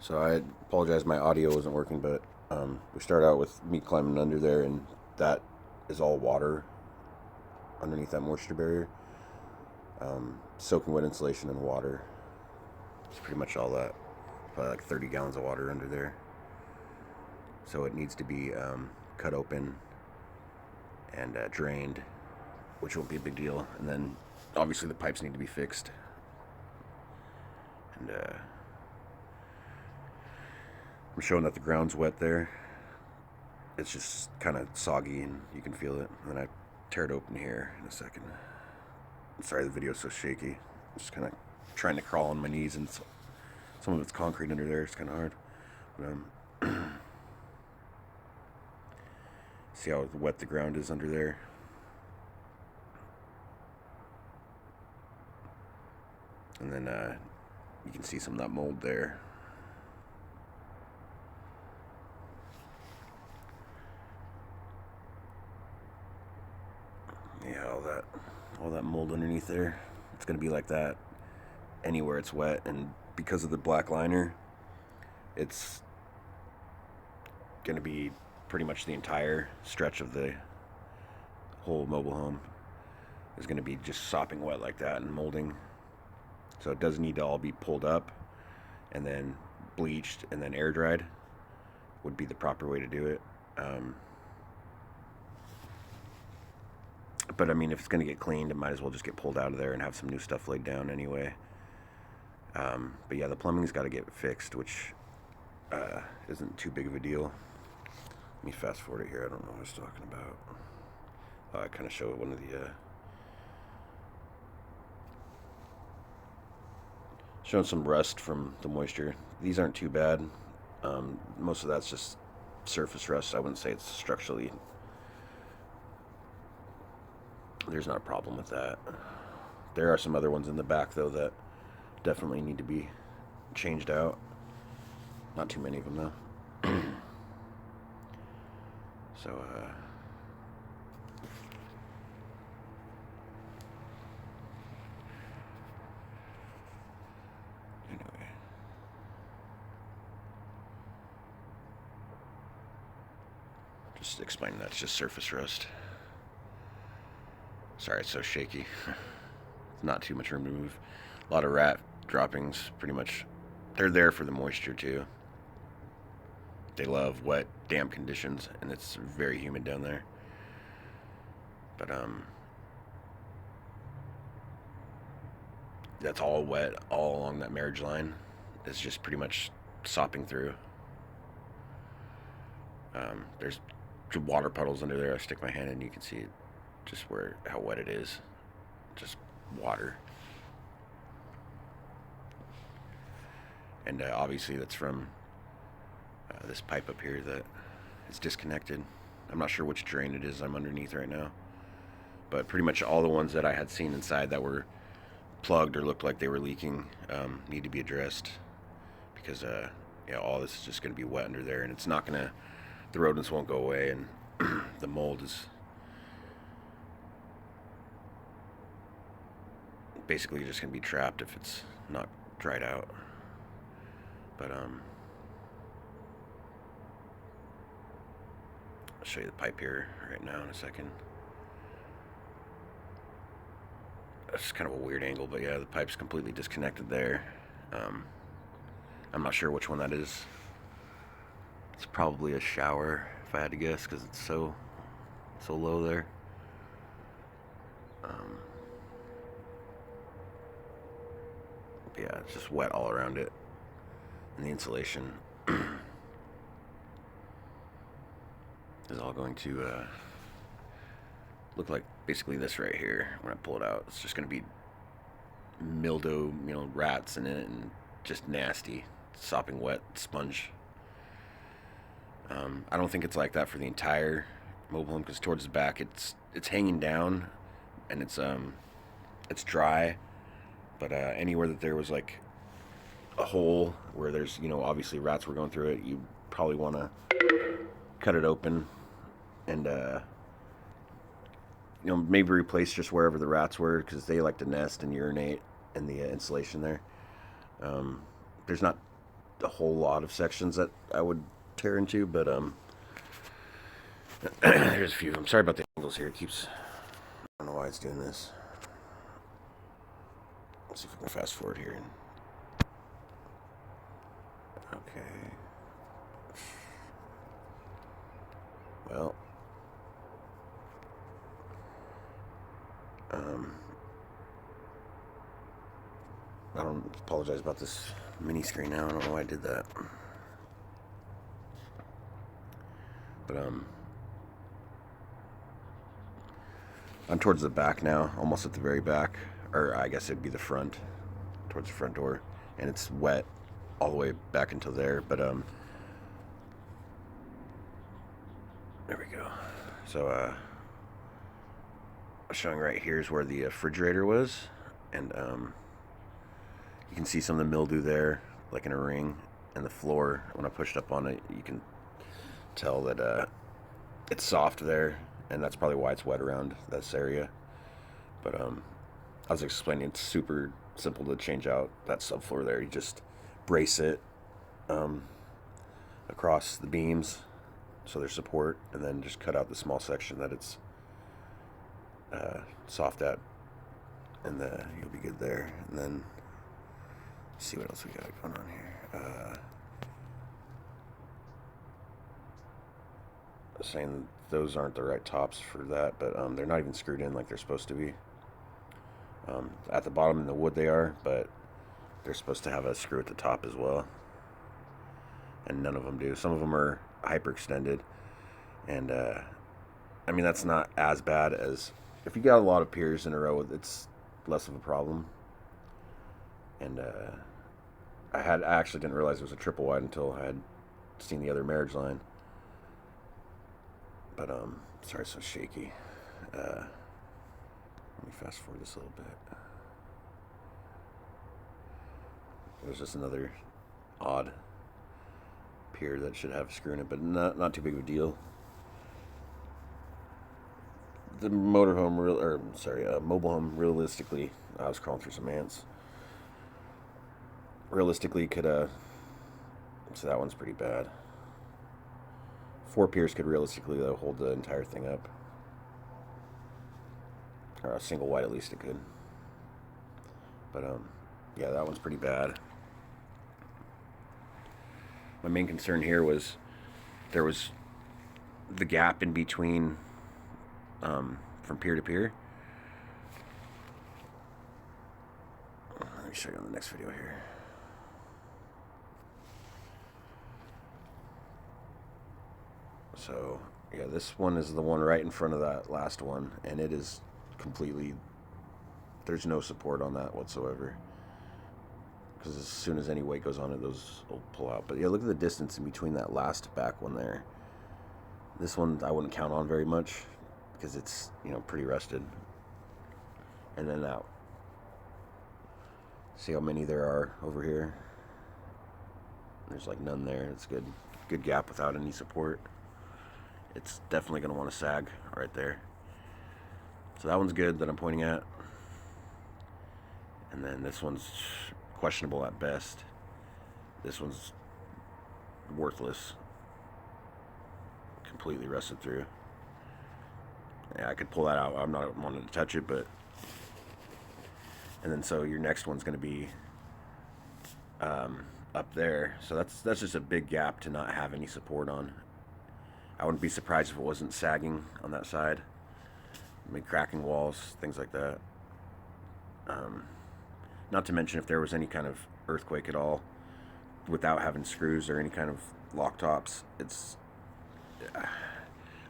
So I apologize, my audio wasn't working, but we start out with me climbing under there, and that is all water underneath that moisture barrier. Soaking wet insulation and water. It's pretty much all that. Probably like 30 gallons of water under there. So it needs to be cut open and drained, which won't be a big deal. And then obviously the pipes need to be fixed. And I'm showing that the ground's wet there. It's just kind of soggy and you can feel it. And then I tear it open here in a second. Sorry, the video's so shaky. I'm just kind of trying to crawl on my knees, and some of it's concrete under there. It's kind of hard. But, see how wet the ground is under there? And then you can see some of that mold there. Yeah, all that mold underneath there. It's gonna be like that anywhere it's wet, and because of the black liner, it's gonna be pretty much the entire stretch of the whole mobile home is gonna be just sopping wet like that and molding. So it does need to all be pulled up and then bleached and then air dried would be the proper way to do it. But I mean, if it's going to get cleaned, it might as well just get pulled out of there and have some new stuff laid down anyway. But yeah, the plumbing's got to get fixed, which isn't too big of a deal. Let me fast forward it here. I don't know what I was talking about. I kind of show it one of the showing some rust from the moisture. These aren't too bad. Most of that's just surface rust. I wouldn't say it's structurally. There's not a problem with that. There are some other ones in the back though that definitely need to be changed out. Not too many of them though. So anyway, just explaining that's just surface rust. Sorry, it's so shaky. Not too much room to move. A lot of rat droppings, pretty much. They're there for the moisture too. They love wet, damp conditions, and it's very humid down there. But that's all wet all along that marriage line. It's just pretty much sopping through. There's water puddles under there. I stick my hand in, you can see it. Just where how wet it is, just water, and obviously that's from this pipe up here that is disconnected. I'm not sure which drain it is I'm underneath right now, but pretty much all the ones that I had seen inside that were plugged or looked like they were leaking need to be addressed, because yeah, all this is just going to be wet under there, and it's not going to, the rodents won't go away, and the mold is basically just gonna be trapped if it's not dried out. But I'll show you the pipe here right now in a second. That's kind of a weird angle, but yeah, the pipe's completely disconnected there. I'm not sure which one that is. It's probably a shower if I had to guess, because it's so low there. Yeah, it's just wet all around it, and the insulation is all going to look like basically this right here. When I pull it out, it's just going to be mildew, rats in it, and just nasty, sopping wet sponge. I don't think it's like that for the entire mobile home, because towards the back it's hanging down, and it's dry. But anywhere that there was like a hole where there's, obviously rats were going through it, you probably want to cut it open and, maybe replace just wherever the rats were, because they like to nest and urinate in the insulation there. There's not a whole lot of sections that I would tear into, but there's a few. I'm sorry about the angles here. It keeps. I don't know why it's doing this. Let's see if we can fast forward here. Okay. Well, I don't apologize about this mini screen now. I don't know why I did that. But I'm towards the back now, almost at the very back, or I guess it'd be the front, towards the front door, and it's wet all the way back until there. But there we go. So showing right here is where the refrigerator was, and you can see some of the mildew there, like in a ring, and the floor. When I pushed up on it, you can tell that it's soft there, and that's probably why it's wet around this area. But I was explaining, it's super simple to change out that subfloor there. You just brace it across the beams so there's support, and then just cut out the small section that it's soft at, and you'll be good there. And then see what else we got going on here. Saying those aren't the right tops for that, but they're not even screwed in like they're supposed to be. At the bottom in the wood they are, but they're supposed to have a screw at the top as well, and none of them do. Some of them are hyperextended, and I mean, that's not as bad as if you got a lot of piers in a row. It's less of a problem. And I actually didn't realize it was a triple wide until I had seen the other marriage line. But sorry, it's so shaky. Let me fast forward this a little bit. There's just another odd pier that should have a screw in it, but not too big of a deal. The mobile home, realistically, I was crawling through some ants. Realistically, could so that one's pretty bad. 4 piers could realistically though hold the entire thing up, or a single wide at least it could. But yeah, that one's pretty bad. My main concern here was there was the gap in between from pier to pier. Let me show you on the next video here. So yeah, this one is the one right in front of that last one, and it is completely, there's no support on that whatsoever, because as soon as any weight goes on it, those will pull out. But yeah, look at the distance in between that last back one there. This one I wouldn't count on very much because it's, you know, pretty rusted. And then that, see how many there are over here? There's like none there. It's good gap without any support. It's definitely going to want to sag right there. So that one's good that I'm pointing at. And then this one's questionable at best. This one's worthless. Completely rusted through. Yeah, I could pull that out. I'm not wanting to touch it, but... And then so your next one's going to be up there. So that's just a big gap to not have any support on. I wouldn't be surprised if it wasn't sagging on that side. Maybe cracking walls, things like that. Not to mention if there was any kind of earthquake at all, without having screws or any kind of lock tops, it's...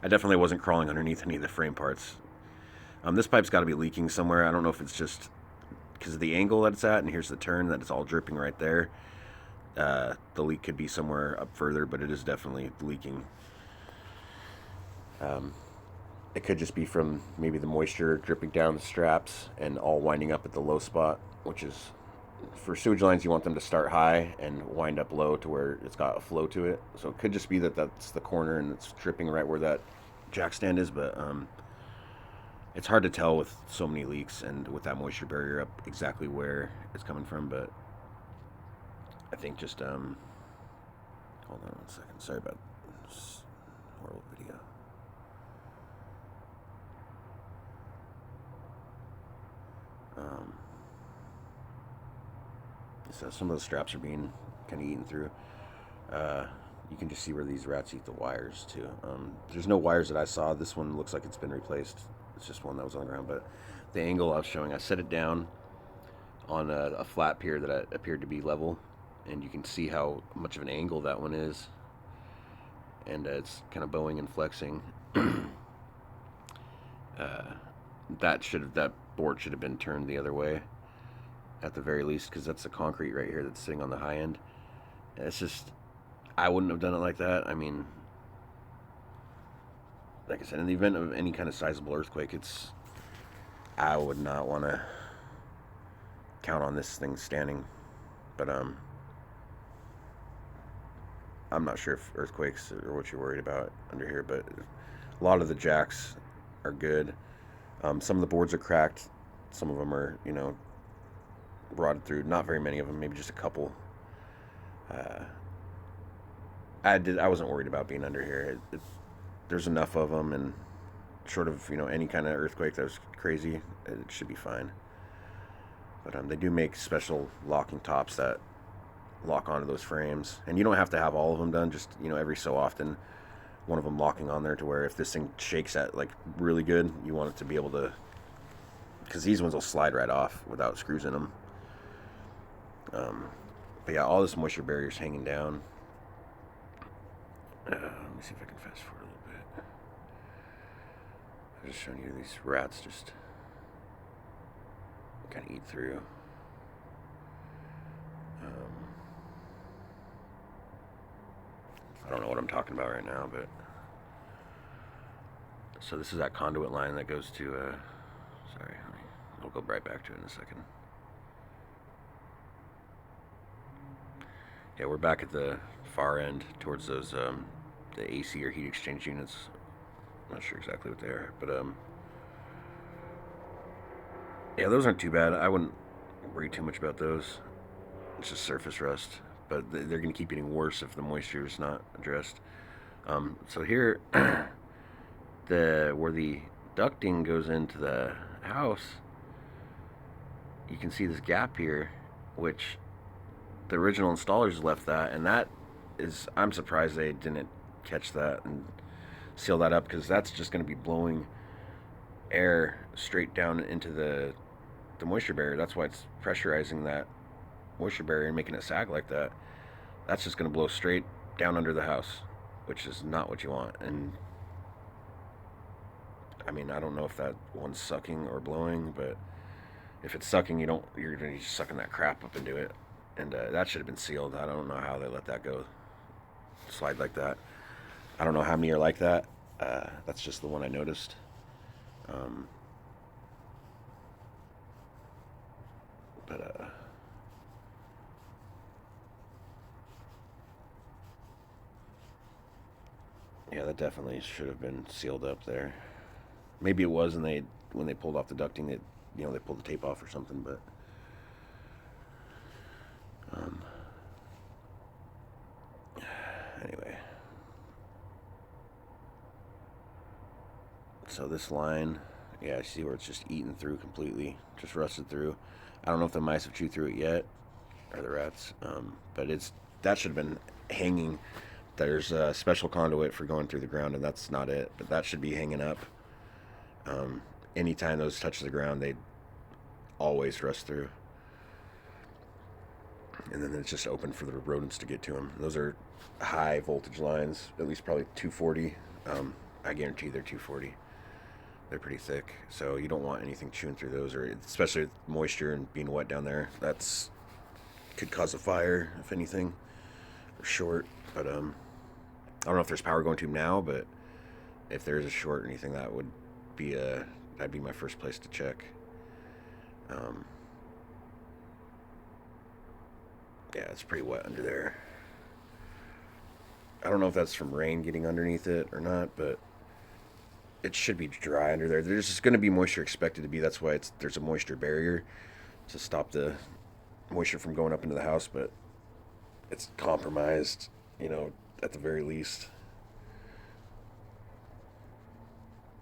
I definitely wasn't crawling underneath any of the frame parts. This pipe's got to be leaking somewhere. I don't know if it's just because of the angle that it's at, and here's the turn that it's all dripping right there. The leak could be somewhere up further, but it is definitely leaking. It could just be from maybe the moisture dripping down the straps and all winding up at the low spot, which is, for sewage lines, you want them to start high and wind up low to where it's got a flow to it. So it could just be that that's the corner and it's dripping right where that jack stand is, but it's hard to tell with so many leaks and with that moisture barrier up exactly where it's coming from. But I think just Hold on one second. Sorry about this horrible video. So some of the straps are being kind of eaten through. You can just see where these rats eat the wires too. There's no wires that I saw. This one looks like it's been replaced. It's just one that was on the ground. But the angle I was showing, I set it down on a flat pier that appeared to be level, and you can see how much of an angle that one is. And it's kind of bowing and flexing. That board should have been turned the other way at the very least, because that's the concrete right here that's sitting on the high end. It's just, I wouldn't have done it like that. I mean, like I said, in the event of any kind of sizable earthquake, I would not want to count on this thing standing. But I'm not sure if earthquakes are what you're worried about under here, but a lot of the jacks are good. Some of the boards are cracked. Some of them are, rotted through. Not very many of them, maybe just a couple. I wasn't worried about being under here. There's enough of them, and short of any kind of earthquake that was crazy, it should be fine. But they do make special locking tops that lock onto those frames, and you don't have to have all of them done. Just every so often, one of them locking on there to where if this thing shakes at like really good, you want it to be able to, because these ones will slide right off without screws in them. But yeah, all this moisture barrier is hanging down. Let me see if I can fast forward a little bit. I'm just showing you these rats just kind of eat through. I don't know what I'm talking about right now, but so this is that conduit line that goes to sorry, I'll go right back to it in a second. Yeah, we're back at the far end towards those the AC or heat exchange units. I'm not sure exactly what they are, but yeah, those aren't too bad. I wouldn't worry too much about those. It's just surface rust, but they're going to keep getting worse if the moisture is not addressed. So here, where the ducting goes into the house, you can see this gap here, which the original installers left that, and I'm surprised they didn't catch that and seal that up, because that's just going to be blowing air straight down into the moisture barrier. That's why it's pressurizing that moisture barrier and making it sag like that. That's just going to blow straight down under the house, which is not what you want. And I mean, I don't know if that one's sucking or blowing, but if it's sucking, you're going to be sucking that crap up into it. And that should have been sealed. I don't know how they let that go slide like that. I don't know how many are like that. That's just the one I noticed. Yeah, that definitely should have been sealed up there. Maybe it was, and when they pulled off the ducting, they pulled the tape off or something. But anyway, so this line, yeah, I see where it's just eaten through completely, just rusted through. I don't know if the mice have chewed through it yet, or the rats, but that should have been hanging. There's a special conduit for going through the ground, and that's not it, but that should be hanging up. Anytime those touch the ground, they always rust through. And then it's just open for the rodents to get to them. Those are high voltage lines, at least probably 240. I guarantee they're 240. They're pretty thick, so you don't want anything chewing through those, or especially with moisture and being wet down there. That's could cause a fire, if anything, or short. But I don't know if there's power going to them now, but if there is a short or anything, that'd be my first place to check. Yeah, it's pretty wet under there. I don't know if that's from rain getting underneath it or not, but it should be dry under there. There's just going to be moisture expected to be. That's why there's a moisture barrier to stop the moisture from going up into the house, but it's compromised. you know, at the very least.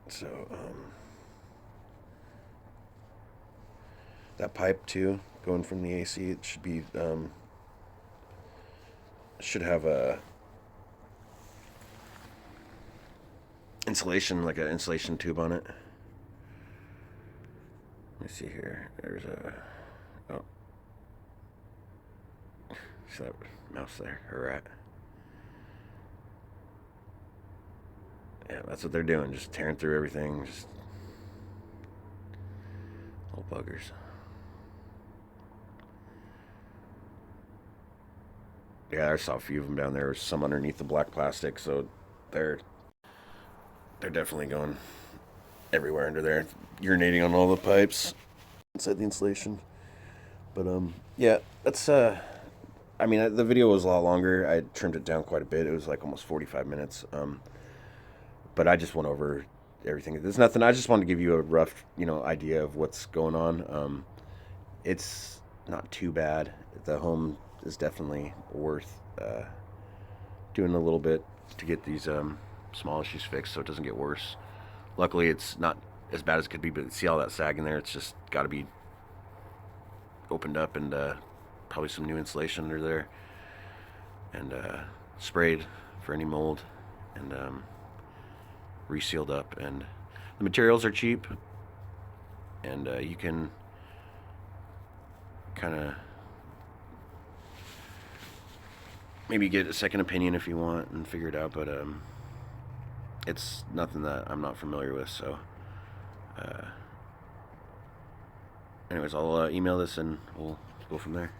So, that pipe too, going from the AC, it should be, should have a insulation, like an insulation tube on it. Let me see here. There's a, oh, see that mouse there, or rat. Yeah, that's what they're doing, just tearing through everything, just little buggers. Yeah, I saw a few of them down there. There's some underneath the black plastic, so they're they're definitely going everywhere under there, urinating on all the pipes inside the insulation. But yeah, that's I mean, the video was a lot longer. I trimmed it down quite a bit. It was like almost 45 minutes. But I just went over everything. There's nothing. I just wanted to give you a rough, idea of what's going on. It's not too bad. The home is definitely worth doing a little bit to get these small issues fixed, so it doesn't get worse. Luckily, it's not as bad as it could be. But see all that sag in there? It's just got to be opened up and probably some new insulation under there and sprayed for any mold and resealed up. And the materials are cheap, and you can kind of maybe get a second opinion if you want and figure it out. But it's nothing that I'm not familiar with. So, anyways, I'll email this and we'll go from there.